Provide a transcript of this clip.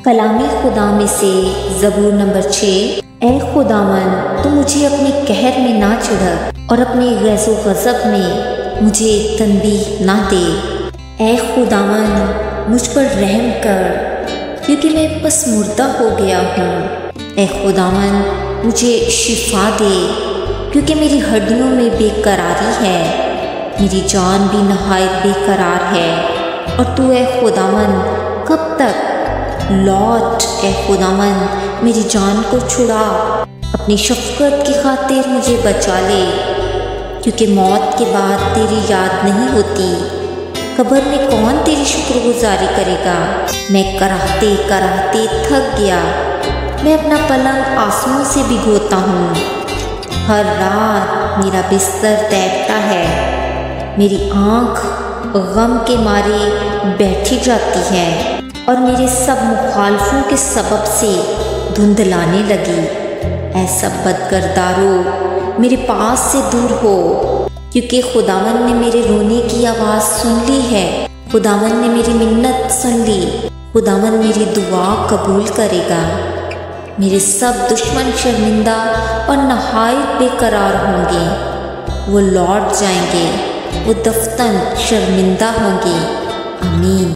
कलामी खुदा में से ज़बूर नंबर 6। ए खुदावन, तू मुझे अपने कहर में ना चिढ़ और अपने गैज़ो गज़ब में मुझे तनबीह ना दे। ए खुदावन, मुझ पर रहम कर क्योंकि मैं पसमुर्दा हो गया हूँ। ए खुदावन, मुझे शिफा दे क्योंकि मेरी हड्डियों में बेकरारी है, मेरी जान भी नहायत बेकरार है। और तू ए खुदावन कब तक? लौट ए खुदावन, मेरी जान को छुड़ा, अपनी शफ़क़त की खातिर मुझे बचा ले, क्योंकि मौत के बाद तेरी याद नहीं होती। कब्र में कौन तेरी शुक्रगुजारी करेगा? मैं कराहते कराहते थक गया, मैं अपना पलंग आंसुओं से भिगोता हूँ। हर रात मेरा बिस्तर तैरता है, मेरी आँख गम के मारे बैठी जाती है और मेरे सब मुखालफों के सबब से धुंधलाने लगी। ऐ सब बदकिरदारो, मेरे पास से दूर हो, क्योंकि खुदावन ने मेरे रोने की आवाज़ सुन ली है। खुदावन ने मेरी मिन्नत सुन ली, खुदावन मेरी दुआ कबूल करेगा। मेरे सब दुश्मन शर्मिंदा और नहायत बेकरार होंगे, वो लौट जाएंगे, वो दफ्तन शर्मिंदा होंगे। आमीन।